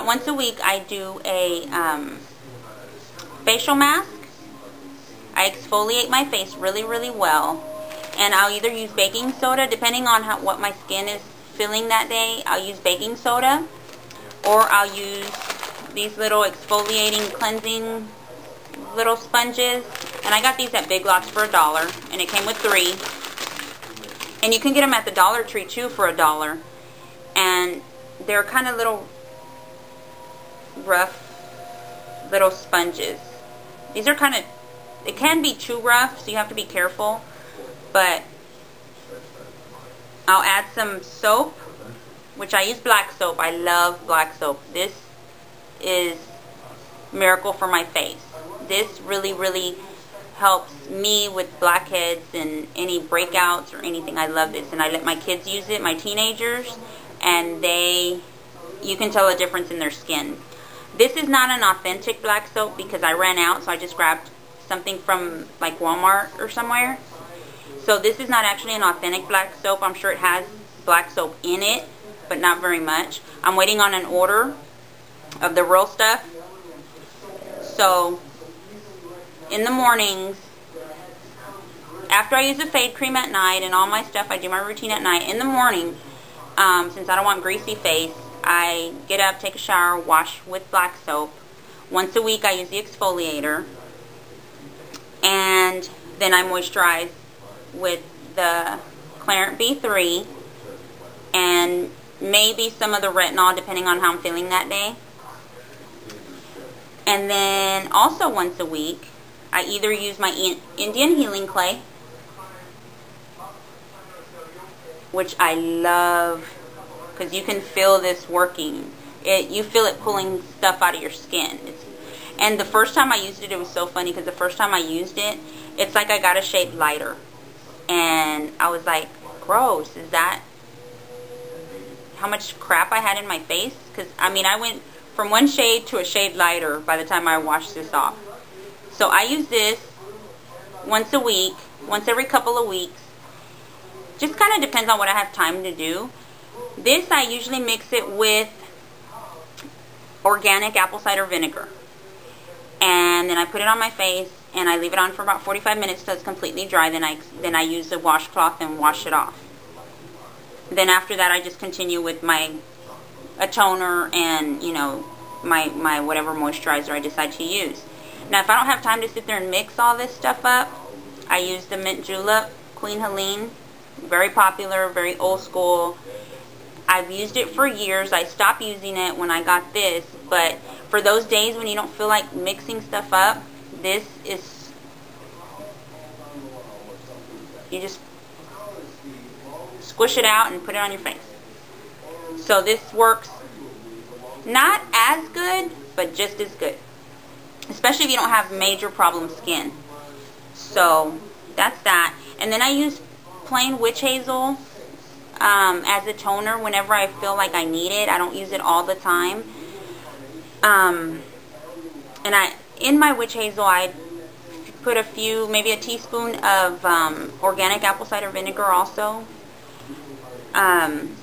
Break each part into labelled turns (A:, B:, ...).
A: once a week I do a facial mask. I exfoliate my face really, really well. And I'll either use baking soda, depending on what my skin is feeling that day. I'll use baking soda, or I'll use these little exfoliating, cleansing little sponges. And I got these at Big Lots for $1, and it came with 3. And you can get them at the Dollar Tree too for $1. And they're kind of little rough little sponges. These are kind of, it can be too rough, so you have to be careful. But I'll add some soap, which I use black soap. I love black soap. This is miracle for my face. This really, really helps me with blackheads and any breakouts or anything. I love this, and I let my kids use it, my teenagers, and you can tell a difference in their skin. This is not an authentic black soap because I ran out, so I just grabbed something from like Walmart or somewhere. So this is not actually an authentic black soap. I'm sure it has black soap in it, but not very much. I'm waiting on an order of the real stuff. So in the mornings, after I use the fade cream at night and all my stuff, I do my routine at night. In the morning, since I don't want greasy face, I get up, take a shower, wash with black soap. Once a week I use the exfoliator, and then I moisturize with the Clarent B3 and maybe some of the retinol, depending on how I'm feeling that day. And then also once a week I either use my Indian Healing Clay, which I love because you can feel this working. You feel it pulling stuff out of your skin. And the first time I used it, it was so funny because the first time I used it, it's like I got a shade lighter. And I was like, gross, is that how much crap I had in my face? Because, I mean, I went from one shade to a shade lighter by the time I washed this off. So I use this once a week, once every couple of weeks. Just kind of depends on what I have time to do. This, I usually mix it with organic apple cider vinegar. And then I put it on my face and I leave it on for about 45 minutes till it's completely dry. Then I use the washcloth and wash it off. Then after that I just continue with a toner and, you know, my whatever moisturizer I decide to use. Now if I don't have time to sit there and mix all this stuff up, I use the Mint Julep Queen Helene. Very popular, very old school. I've used it for years. I stopped using it when I got this, but for those days when you don't feel like mixing stuff up, this is, you just squish it out and put it on your face. So this works not as good, but just as good, especially if you don't have major problem skin. So that's that. And then I use plain witch hazel as a toner whenever I feel like I need it. I don't use it all the time. And in my witch hazel I put maybe a teaspoon of organic apple cider vinegar also. And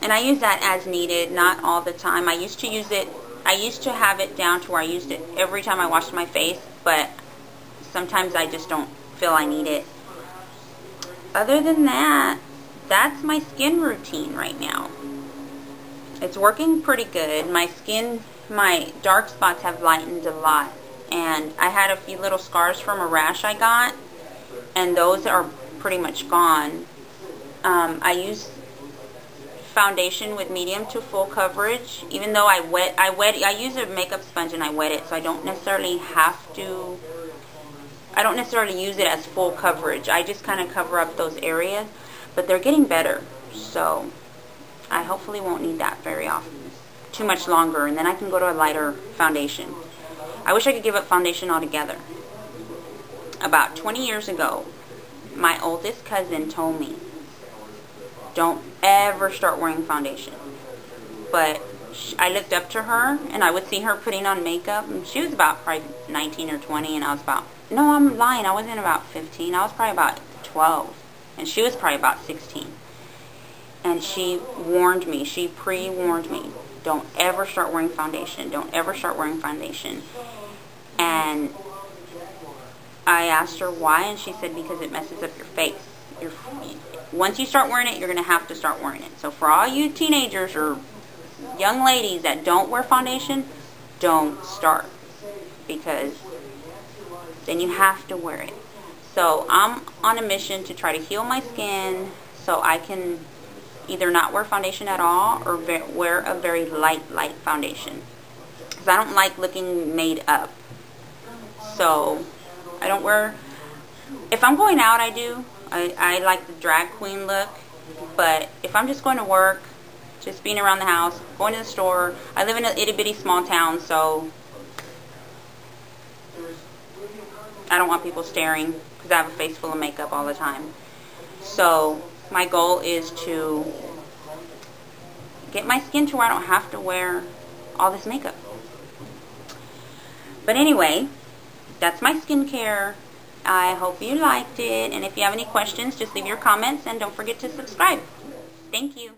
A: I use that as needed, not all the time. I used to have it down to where I used it every time I washed my face, but sometimes I just don't feel I need it. Other than that, that's my skin routine right now. It's working pretty good. My skin, my dark spots have lightened a lot. And I had a few little scars from a rash I got, and those are pretty much gone. I use foundation with medium to full coverage. Even though I use a makeup sponge and I wet it, so I don't necessarily use it as full coverage. I just kind of cover up those areas, but they're getting better. So I hopefully won't need that very often, too much longer, and then I can go to a lighter foundation. I wish I could give up foundation altogether. About 20 years ago, my oldest cousin told me, don't ever start wearing foundation. But I looked up to her, and I would see her putting on makeup, and she was about probably 19 or 20, and I was about, no, I'm lying, I wasn't about 15, I was probably about 12, and she was probably about 16. And she warned me, she pre-warned me, don't ever start wearing foundation. Don't ever start wearing foundation. And I asked her why, and she said because it messes up your face. Once you start wearing it, you're going to have to start wearing it. So for all you teenagers or young ladies that don't wear foundation, don't start, because then you have to wear it. So I'm on a mission to try to heal my skin so I can either not wear foundation at all or wear a very light foundation, because I don't like looking made up. So I don't wear, if I'm going out, I do. I like the drag queen look, but if I'm just going to work, just being around the house, going to the store, I live in an itty bitty small town, so I don't want people staring because I have a face full of makeup all the time. So my goal is to get my skin to where I don't have to wear all this makeup. But anyway, that's my skincare. I hope you liked it, and if you have any questions, just leave your comments and don't forget to subscribe. Thank you.